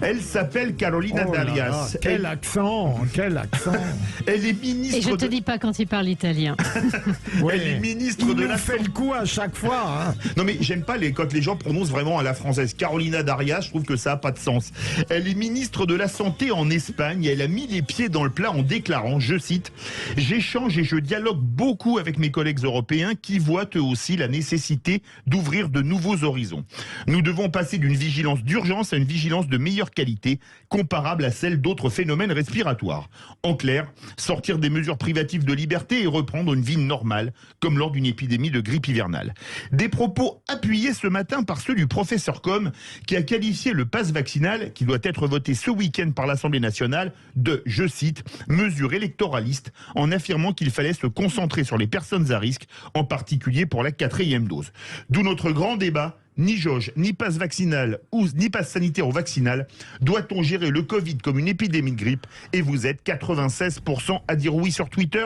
Elle s'appelle Carolina Darias. Quel accent. Elle est ministre. Et je te dis pas quand il parle italien. Elle est ministre il de nous la fait le coup à chaque fois. Hein. Non mais j'aime pas quand les gens prononcent vraiment à la française. Carolina Darias, je trouve que ça a pas de sens. Elle est ministre de la Santé en Espagne. Elle a mis les pieds dans le plat en déclarant, je cite, « J'échange et je dialogue beaucoup avec mes collègues européens qui voient eux aussi la nécessité d'ouvrir de nouveaux horizons. Nous devons passer d'une vigilance d'urgence à une vigilance de meilleure qualité, comparable à celle d'autres phénomènes respiratoires. En clair, sortir des mesures privatives de liberté et reprendre une vie normale, comme lors d'une épidémie de grippe hivernale. » Des propos appuyés ce matin par ceux du professeur Com, qui a qualifié le pass vaccinal, qui doit être voté ce week-end par l'Assemblée nationale, de, je cite, « mesure électoraliste », en affirmant qu'il fallait se concentrer sur les personnes à risque, en particulier pour la 4e dose. D'où notre grand débat. Ni jauge, ni passe vaccinal, ni passe sanitaire ou vaccinal. Doit-on gérer le Covid comme une épidémie de grippe? Et vous êtes 96% à dire oui sur Twitter.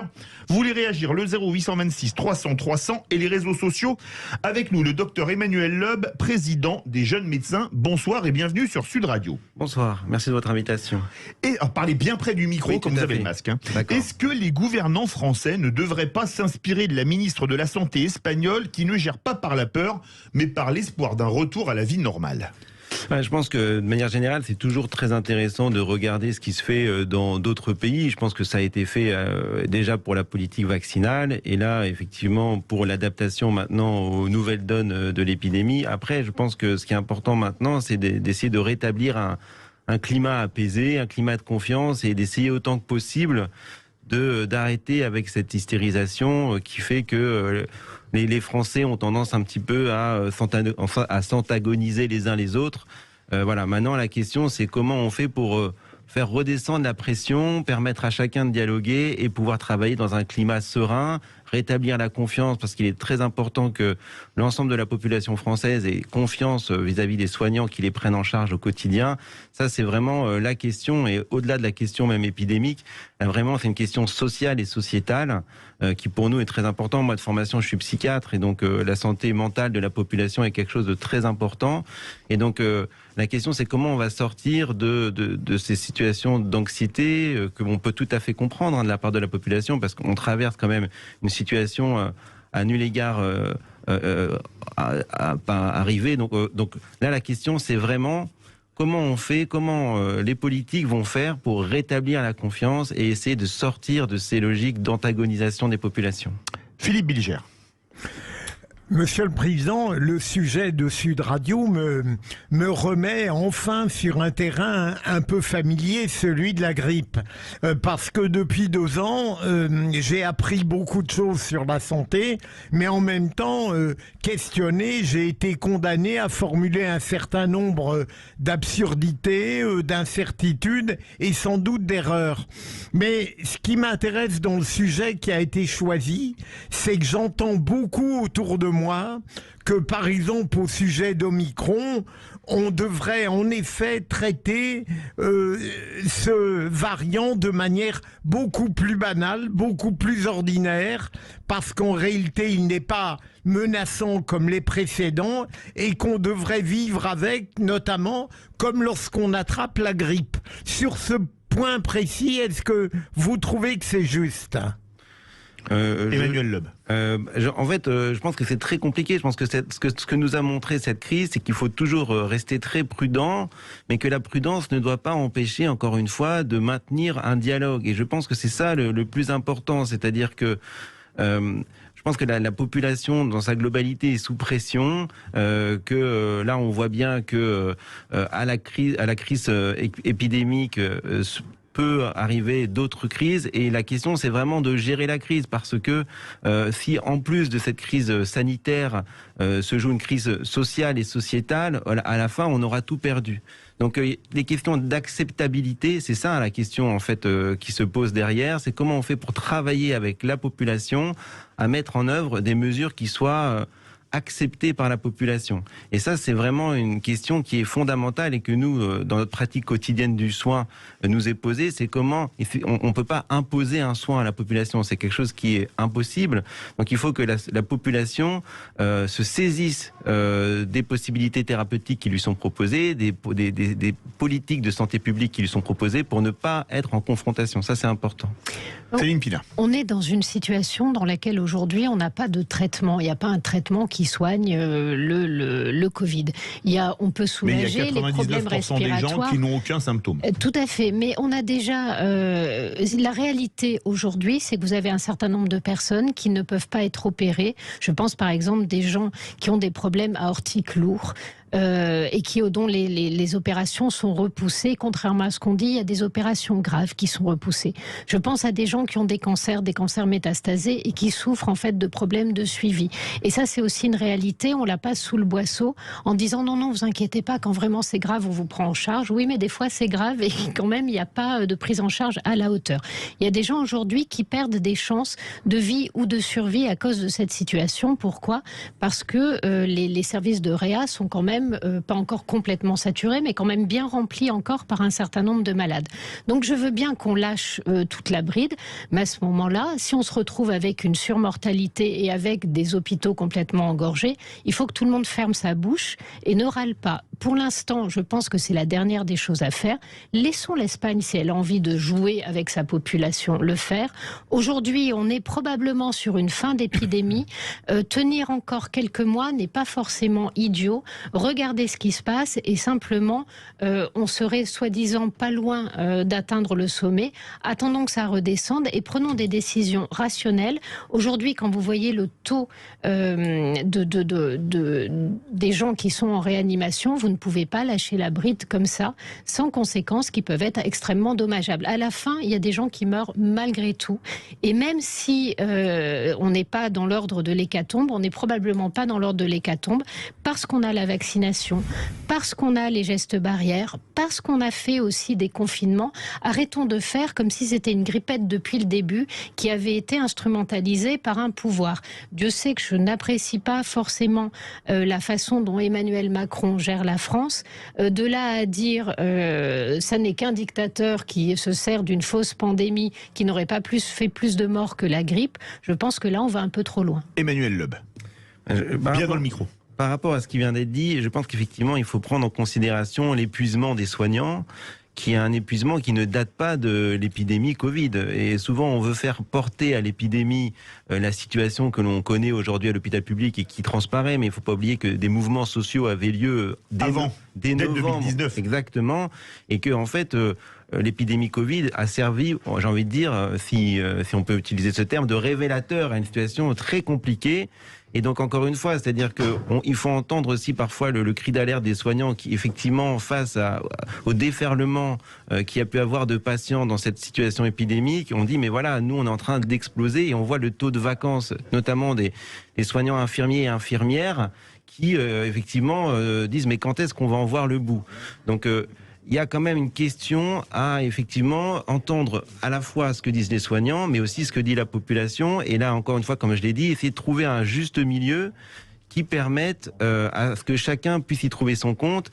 Vous voulez réagir? Le 0826 300 300 et les réseaux sociaux. Avec nous, le docteur Emmanuel Loeb, président des Jeunes Médecins. Bonsoir et bienvenue sur Sud Radio. Bonsoir, merci de votre invitation. Et parlez bien près du micro, oui, comme vous avez le masque. Hein. Est-ce que les gouvernants français ne devraient pas s'inspirer de la ministre de la Santé espagnole qui ne gère pas par la peur, mais par l'espoir d'un retour à la vie normale? Je pense que de manière générale, c'est toujours très intéressant de regarder ce qui se fait dans d'autres pays. Je pense que ça a été fait déjà pour la politique vaccinale et là, effectivement, pour l'adaptation maintenant aux nouvelles donnes de l'épidémie. Après, je pense que ce qui est important maintenant, c'est d'essayer de rétablir un climat apaisé, un climat de confiance et d'essayer autant que possible d'arrêter avec cette hystérisation qui fait que les Français ont tendance un petit peu à s'antagoniser les uns les autres. Voilà. Maintenant, la question, c'est comment on fait pour faire redescendre la pression, permettre à chacun de dialoguer et pouvoir travailler dans un climat serein, rétablir la confiance, parce qu'il est très important que l'ensemble de la population française ait confiance vis-à-vis des soignants qui les prennent en charge au quotidien. Ça, c'est vraiment la question, et au-delà de la question même épidémique, vraiment, c'est une question sociale et sociétale qui, pour nous, est très important. Moi, de formation, je suis psychiatre, et donc la santé mentale de la population est quelque chose de très important. Et donc, la question, c'est comment on va sortir de ces situations d'anxiété que l'on peut tout à fait comprendre de la part de la population, parce qu'on traverse quand même une situation à nul égard arrivée. Donc là, la question, c'est vraiment comment on fait, comment les politiques vont faire pour rétablir la confiance et essayer de sortir de ces logiques d'antagonisation des populations. Philippe Bilger. Monsieur le Président, le sujet de Sud Radio me remet enfin sur un terrain un peu familier, celui de la grippe. Parce que depuis 2 ans, j'ai appris beaucoup de choses sur la santé, mais en même temps, questionné, j'ai été condamné à formuler un certain nombre d'absurdités, d'incertitudes et sans doute d'erreurs. Mais ce qui m'intéresse dans le sujet qui a été choisi, c'est que j'entends beaucoup autour de moi que, par exemple, au sujet d'Omicron, on devrait en effet traiter ce variant de manière beaucoup plus banale, beaucoup plus ordinaire, parce qu'en réalité, il n'est pas menaçant comme les précédents et qu'on devrait vivre avec, notamment, comme lorsqu'on attrape la grippe. Sur ce point précis, est-ce que vous trouvez que c'est juste ? Emmanuel Loeb. En fait, je pense que c'est très compliqué. Je pense que ce que nous a montré cette crise, c'est qu'il faut toujours rester très prudent, mais que la prudence ne doit pas empêcher, encore une fois, de maintenir un dialogue. Et je pense que c'est ça le plus important, c'est-à-dire que je pense que la population dans sa globalité est sous pression, que là on voit bien que à la crise épidémique peut arriver d'autres crises, et la question c'est vraiment de gérer la crise, parce que si en plus de cette crise sanitaire se joue une crise sociale et sociétale, à la fin on aura tout perdu. Donc les questions d'acceptabilité, c'est ça la question en fait qui se pose derrière, c'est comment on fait pour travailler avec la population à mettre en œuvre des mesures qui soient accepté par la population. Et ça, c'est vraiment une question qui est fondamentale et que nous, dans notre pratique quotidienne du soin, nous est posée. C'est comment on ne peut pas imposer un soin à la population. C'est quelque chose qui est impossible. Donc il faut que la population se saisisse des possibilités thérapeutiques qui lui sont proposées, des politiques de santé publique qui lui sont proposées pour ne pas être en confrontation. Ça, c'est important. Céline Pina. On est dans une situation dans laquelle aujourd'hui on n'a pas de traitement. Il n'y a pas un traitement qui soigne le Covid. On peut soulager les problèmes respiratoires. Mais il y a 99% des gens qui n'ont aucun symptôme. Tout à fait. Mais on a déjà... la réalité aujourd'hui, c'est que vous avez un certain nombre de personnes qui ne peuvent pas être opérées. Je pense par exemple des gens qui ont des problèmes aortiques lourds. Et dont les opérations sont repoussées. Contrairement à ce qu'on dit, il y a des opérations graves qui sont repoussées. Je pense à des gens qui ont des cancers métastasés et qui souffrent en fait de problèmes de suivi. Et ça, c'est aussi une réalité. On la passe sous le boisseau en disant non, vous inquiétez pas, quand vraiment c'est grave, on vous prend en charge. Oui, mais des fois c'est grave et quand même il n'y a pas de prise en charge à la hauteur. Il y a des gens aujourd'hui qui perdent des chances de vie ou de survie à cause de cette situation. Pourquoi ? Parce que les services de réa sont quand même pas encore complètement saturés, mais quand même bien remplis encore par un certain nombre de malades. Donc je veux bien qu'on lâche toute la bride, mais à ce moment-là, si on se retrouve avec une surmortalité et avec des hôpitaux complètement engorgés, il faut que tout le monde ferme sa bouche et ne râle pas. Pour l'instant, je pense que c'est la dernière des choses à faire. Laissons l'Espagne, si elle a envie de jouer avec sa population, le faire. Aujourd'hui, on est probablement sur une fin d'épidémie. Tenir encore quelques mois n'est pas forcément idiot. Regardez ce qui se passe et simplement, on serait soi-disant pas loin d'atteindre le sommet. Attendons que ça redescende et prenons des décisions rationnelles. Aujourd'hui, quand vous voyez le taux des gens qui sont en réanimation, vous ne pouvez pas lâcher la bride comme ça, sans conséquences qui peuvent être extrêmement dommageables. À la fin, il y a des gens qui meurent malgré tout. Et même si on n'est pas dans l'ordre de l'hécatombe, on n'est probablement pas dans l'ordre de l'hécatombe, parce qu'on a la vaccination, parce qu'on a les gestes barrières, parce qu'on a fait aussi des confinements. Arrêtons de faire comme si c'était une grippette depuis le début qui avait été instrumentalisée par un pouvoir. Dieu sait que je n'apprécie pas forcément la façon dont Emmanuel Macron gère la France. De là à dire ça n'est qu'un dictateur qui se sert d'une fausse pandémie qui n'aurait pas fait plus de morts que la grippe, je pense que là on va un peu trop loin. Emmanuel Leub. Bien dans le micro. Par rapport à ce qui vient d'être dit, je pense qu'effectivement, il faut prendre en considération l'épuisement des soignants, qui est un épuisement qui ne date pas de l'épidémie Covid. Et souvent, on veut faire porter à l'épidémie la situation que l'on connaît aujourd'hui à l'hôpital public et qui transparaît, mais il ne faut pas oublier que des mouvements sociaux avaient lieu dès novembre, 2019. Exactement, et que en fait, l'épidémie Covid a servi, j'ai envie de dire, si on peut utiliser ce terme, de révélateur à une situation très compliquée. Et donc encore une fois, c'est-à-dire qu'il faut entendre aussi parfois le cri d'alerte des soignants qui effectivement face au déferlement qu'il y a pu avoir de patients dans cette situation épidémique, on dit mais voilà, nous on est en train d'exploser et on voit le taux de vacances, notamment des soignants infirmiers et infirmières qui effectivement disent mais quand est-ce qu'on va en voir le bout ? Donc il y a quand même une question à effectivement entendre à la fois ce que disent les soignants, mais aussi ce que dit la population. Et là, encore une fois, comme je l'ai dit, essayer de trouver un juste milieu qui permette à ce que chacun puisse y trouver son compte,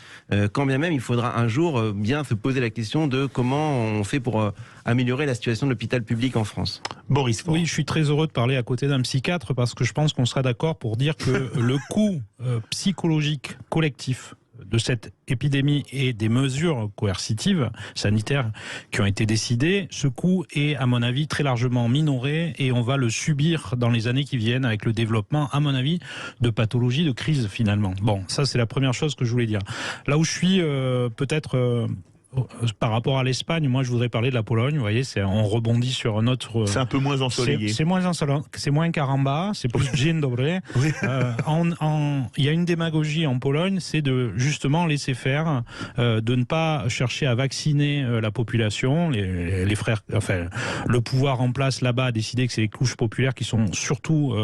quand bien même il faudra un jour bien se poser la question de comment on fait pour améliorer la situation de l'hôpital public en France. Boris Faure. Oui, je suis très heureux de parler à côté d'un psychiatre parce que je pense qu'on sera d'accord pour dire que le coût psychologique collectif de cette épidémie et des mesures coercitives sanitaires qui ont été décidées, ce coût est à mon avis très largement minoré et on va le subir dans les années qui viennent avec le développement, à mon avis, de pathologies de crise finalement. Bon, ça c'est la première chose que je voulais dire. Là où je suis peut-être... par rapport à l'Espagne, moi je voudrais parler de la Pologne. Vous voyez, on rebondit sur un autre. C'est un peu moins ensoleillé. C'est moins ensoleillé, c'est moins caramba, c'est plus dzień dobry. Oui. Il y a une démagogie en Pologne, c'est de justement laisser faire, de ne pas chercher à vacciner la population. Les frères, enfin, le pouvoir en place là-bas a décidé que c'est les couches populaires qui sont surtout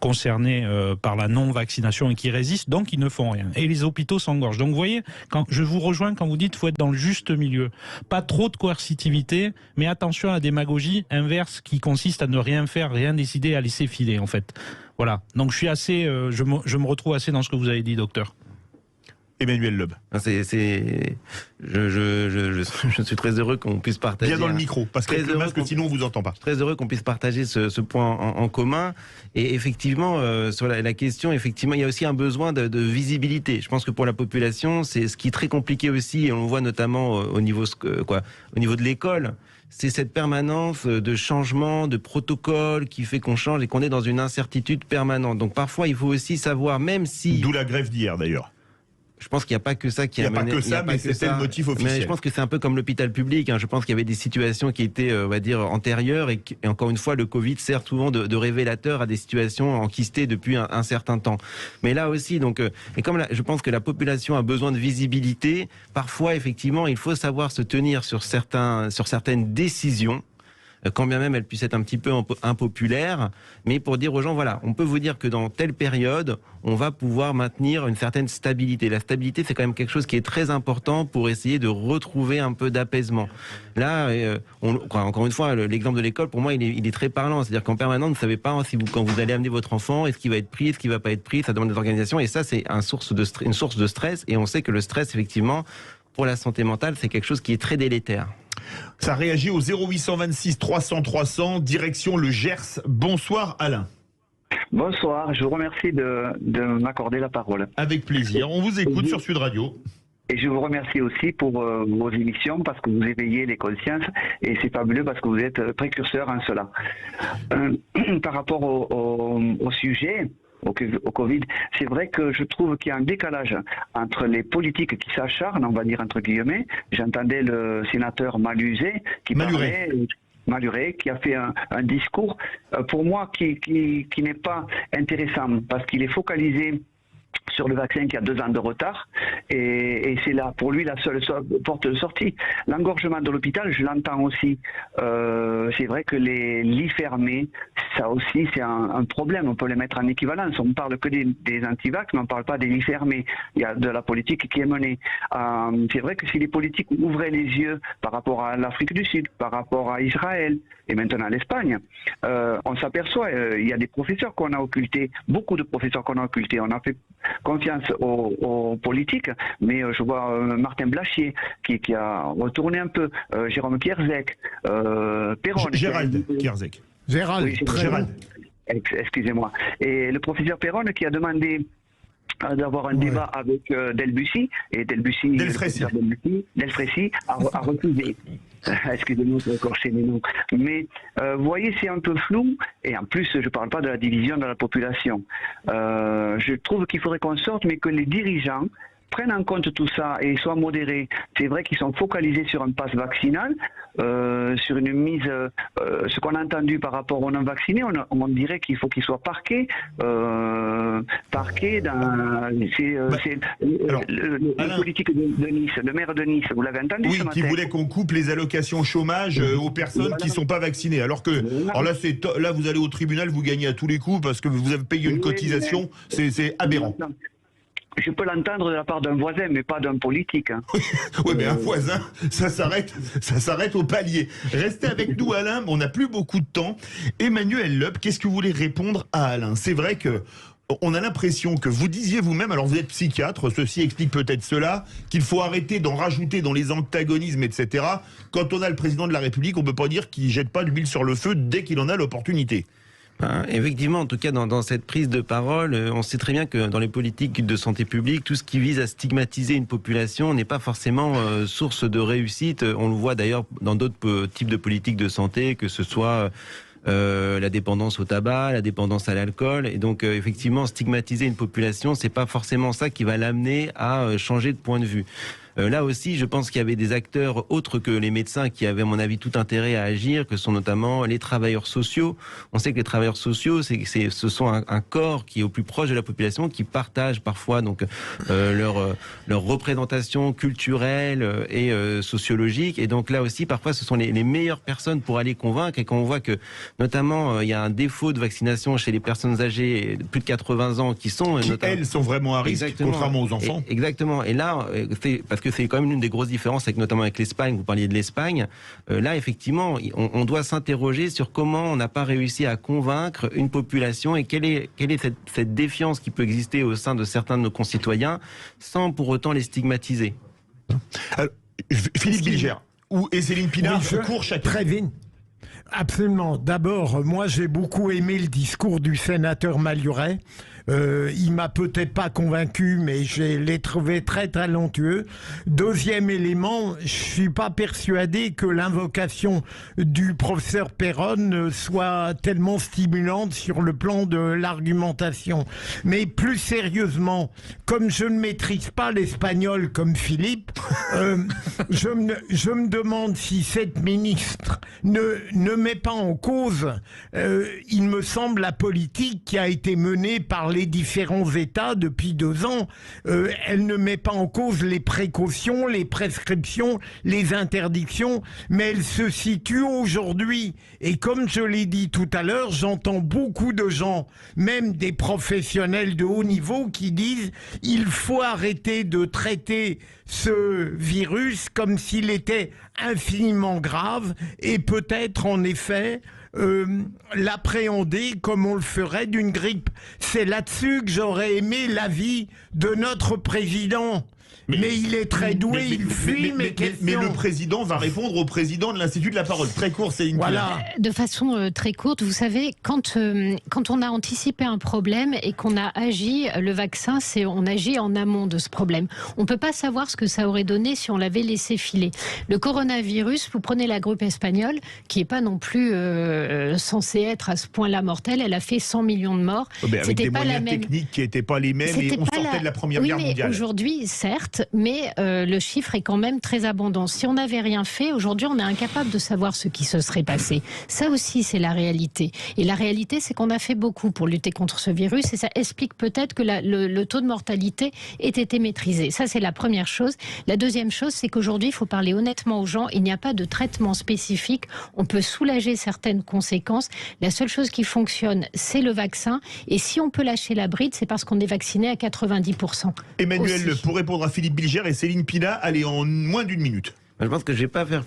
concernées par la non-vaccination et qui résistent, donc ils ne font rien. Et les hôpitaux s'engorgent. Donc vous voyez, je vous rejoins quand vous dites qu'il faut être dans le juste milieu. Pas trop de coercitivité, mais attention à la démagogie inverse qui consiste à ne rien faire, rien décider, à laisser filer en fait. Voilà. Donc je suis assez, je me retrouve assez dans ce que vous avez dit, docteur. Emmanuel Loeb. Je suis très heureux qu'on puisse partager. Bien dans le micro, parce qu'avec le masque, sinon on vous entend pas. Très heureux qu'on puisse partager ce point en commun. Et effectivement, sur la question, effectivement, il y a aussi un besoin de visibilité. Je pense que pour la population, c'est ce qui est très compliqué aussi, et on le voit notamment au niveau de l'école. C'est cette permanence de changement, de protocole qui fait qu'on change et qu'on est dans une incertitude permanente. Donc parfois, il faut aussi savoir, même si... D'où la grève d'hier d'ailleurs. Je pense qu'il n'y a pas que ça qui a mené. Il n'y a pas que ça, mais c'était le motif officiel. Mais je pense que c'est un peu comme l'hôpital public. Je pense qu'il y avait des situations qui étaient, on va dire, antérieures. Et encore une fois, le Covid sert souvent de révélateur à des situations enquistées depuis un certain temps. Mais là aussi, donc, et comme je pense que la population a besoin de visibilité, parfois, effectivement, il faut savoir se tenir sur certaines décisions, quand bien même elles puissent être un petit peu impopulaires, mais pour dire aux gens, voilà, on peut vous dire que dans telle période, on va pouvoir maintenir une certaine stabilité. La stabilité, c'est quand même quelque chose qui est très important pour essayer de retrouver un peu d'apaisement. Là, encore une fois, l'exemple de l'école, pour moi, il est très parlant. C'est-à-dire qu'en permanence, vous ne savez pas quand vous allez amener votre enfant, est-ce qu'il va être pris, est-ce qu'il ne va pas être pris, ça demande des organisations, et ça, c'est une source de stress, et on sait que le stress, effectivement, pour la santé mentale, c'est quelque chose qui est très délétère. Ça réagit au 0826 300 300, direction le Gers. Bonsoir Alain. Bonsoir, je vous remercie de m'accorder la parole. Avec plaisir, on vous écoute sur Sud Radio. Et je vous remercie aussi pour vos émissions parce que vous éveillez les consciences et c'est fabuleux parce que vous êtes précurseur en cela. Par rapport au sujet, au Covid, c'est vrai que je trouve qu'il y a un décalage entre les politiques qui s'acharnent, on va dire entre guillemets. J'entendais le sénateur Malhuret qui parlait... Malhuret, qui a fait un discours, pour moi, qui n'est pas intéressant parce qu'il est focalisé sur le vaccin qui a 2 ans de retard et c'est là pour lui la seule porte de sortie. L'engorgement de l'hôpital, je l'entends aussi. C'est vrai que les lits fermés, ça aussi c'est un problème. On peut les mettre en équivalence. On ne parle que des antivax, mais on ne parle pas des lits fermés. Il y a de la politique qui est menée. C'est vrai que si les politiques ouvraient les yeux par rapport à l'Afrique du Sud, par rapport à Israël et maintenant à l'Espagne, on s'aperçoit, il y a des professeurs qu'on a occultés, beaucoup de professeurs qu'on a occultés. On a fait confiance aux politiques, mais je vois Martin Blachier qui a retourné un peu, Jérôme Kierzek, Perron. Gérald Kierzek. Gérald. Oui, Gérald. Excusez-moi. Et le professeur Perron qui a demandé d'avoir un débat avec Delbussi, et Delfrécy a refusé. Excusez-moi pour écorcher les noms. Mais vous voyez, c'est un peu flou, et en plus, je ne parle pas de la division de la population. Je trouve qu'il faudrait qu'on sorte, mais que les dirigeants prennent en compte tout ça et soient modérés. C'est vrai qu'ils sont focalisés sur un pass vaccinal, sur une mise, ce qu'on a entendu par rapport aux non-vaccinés, on dirait qu'il faut qu'ils soient parqués dans... le politique de Nice, le maire de Nice, vous l'avez entendu ce matin. Qui voulait qu'on coupe les allocations chômage aux personnes qui ne sont pas vaccinées. Alors que là, vous allez au tribunal, vous gagnez à tous les coups parce que vous avez payé une cotisation, c'est aberrant. Je peux l'entendre de la part d'un voisin, mais pas d'un politique. Hein. Oui, mais un voisin, ça s'arrête au palier. Restez avec nous, Alain. On n'a plus beaucoup de temps. Emmanuel Loeb, qu'est-ce que vous voulez répondre à Alain? C'est vrai que on a l'impression que vous disiez vous-même, alors vous êtes psychiatre, ceci explique peut-être cela, qu'il faut arrêter d'en rajouter dans les antagonismes, etc. Quand on a le président de la République, on ne peut pas dire qu'il ne jette pas d'huile sur le feu dès qu'il en a l'opportunité. Effectivement, en tout cas dans cette prise de parole, on sait très bien que dans les politiques de santé publique, tout ce qui vise à stigmatiser une population n'est pas forcément source de réussite. On le voit d'ailleurs dans d'autres types de politiques de santé, que ce soit la dépendance au tabac, la dépendance à l'alcool. Et donc effectivement, stigmatiser une population, c'est pas forcément ça qui va l'amener à changer de point de vue. Là aussi, je pense qu'il y avait des acteurs autres que les médecins qui avaient, à mon avis, tout intérêt à agir, que sont notamment les travailleurs sociaux. On sait que les travailleurs sociaux, ce sont un corps qui est au plus proche de la population, qui partage parfois donc leur représentation culturelle et sociologique. Et donc là aussi, parfois, ce sont les meilleures personnes pour aller convaincre. Et quand on voit que, notamment, il y a un défaut de vaccination chez les personnes âgées de plus de 80 ans qui elles sont vraiment à risque, contrairement aux enfants. Exactement. Et là, parce que c'est quand même l'une des grosses différences, notamment avec l'Espagne. Vous parliez de l'Espagne. Là, effectivement, on doit s'interroger sur comment on n'a pas réussi à convaincre une population et quelle est cette défiance qui peut exister au sein de certains de nos concitoyens sans pour autant les stigmatiser. Alors, Philippe Bilger et Céline Pina, court chacun. Très vite. Absolument. D'abord, moi j'ai beaucoup aimé le discours du sénateur Maluret. Il m'a peut-être pas convaincu, mais je l'ai trouvé très talentueux. Deuxième élément, je suis pas persuadé que l'invocation du professeur Perron soit tellement stimulante sur le plan de l'argumentation. Mais plus sérieusement, comme je ne maîtrise pas l'espagnol comme Philippe, je me demande si cette ministre ne met pas en cause, il me semble, la politique qui a été menée par les différents États depuis 2 ans. Elle ne met pas en cause les précautions, les prescriptions, les interdictions, mais elle se situe aujourd'hui. Et comme je l'ai dit tout à l'heure, j'entends beaucoup de gens, même des professionnels de haut niveau, qui disent il faut arrêter de traiter ce virus comme s'il était infiniment grave et peut-être en effet l'appréhender comme on le ferait d'une grippe. C'est là-dessus que j'aurais aimé l'avis de notre président. Mais il est très doué, il fuit mes questions. Mais le président va répondre au président de l'Institut de la Parole. Très court, c'est une voilà. De façon très courte, vous savez, quand on a anticipé un problème et qu'on a agi, le vaccin, on agit en amont de ce problème. On ne peut pas savoir ce que ça aurait donné si on l'avait laissé filer. Le coronavirus, vous prenez la grippe espagnole, qui n'est pas non plus censée être à ce point-là mortelle, elle a fait 100 millions de morts. Avec des moyens techniques qui n'étaient pas les mêmes et on sortait de la Première Guerre mondiale. Aujourd'hui, certes, mais le chiffre est quand même très abondant. Si on n'avait rien fait, aujourd'hui, on est incapable de savoir ce qui se serait passé. Ça aussi, c'est la réalité. Et la réalité, c'est qu'on a fait beaucoup pour lutter contre ce virus et ça explique peut-être que le taux de mortalité ait été maîtrisé. Ça, c'est la première chose. La deuxième chose, c'est qu'aujourd'hui, il faut parler honnêtement aux gens. Il n'y a pas de traitement spécifique. On peut soulager certaines conséquences. La seule chose qui fonctionne, c'est le vaccin. Et si on peut lâcher la bride, c'est parce qu'on est vacciné à 90%. Emmanuel, aussi. pour répondre à Philippe Bilger et Céline Pina, allez, en moins d'1 minute. Je pense que je vais pas faire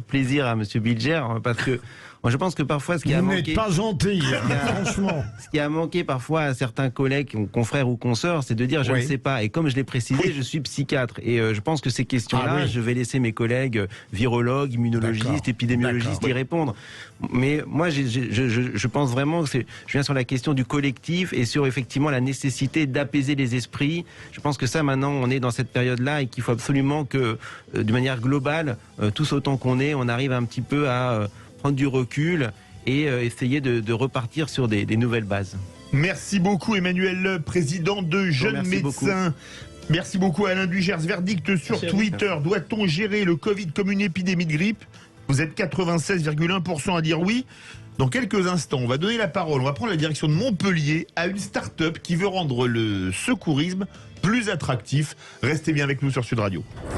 plaisir à Monsieur Bilger parce que moi, je pense que parfois ce qui a manqué. Vous n'êtes pas gentil, franchement. Ce qui a manqué parfois à certains collègues, confrères ou consoeurs, c'est de dire je ne sais pas. Et comme je l'ai précisé, je suis psychiatre et je pense que ces questions-là, je vais laisser mes collègues virologues, immunologistes, épidémiologistes y répondre. Mais moi, je pense vraiment que je viens sur la question du collectif et sur effectivement la nécessité d'apaiser les esprits. Je pense que ça, maintenant, on est dans cette période-là et qu'il faut absolument que, de manière globale, tous autant qu'on est, on arrive un petit peu à prendre du recul et essayer de repartir sur des nouvelles bases. Merci beaucoup Emmanuel, président de Jeunes Médecins. Merci beaucoup Alain Dugers. Verdict sur Twitter. Doit-on gérer le Covid comme une épidémie de grippe? Vous êtes 96,1% à dire oui. Dans quelques instants, on va donner la parole, on va prendre la direction de Montpellier à une start-up qui veut rendre le secourisme plus attractif. Restez bien avec nous sur Sud Radio.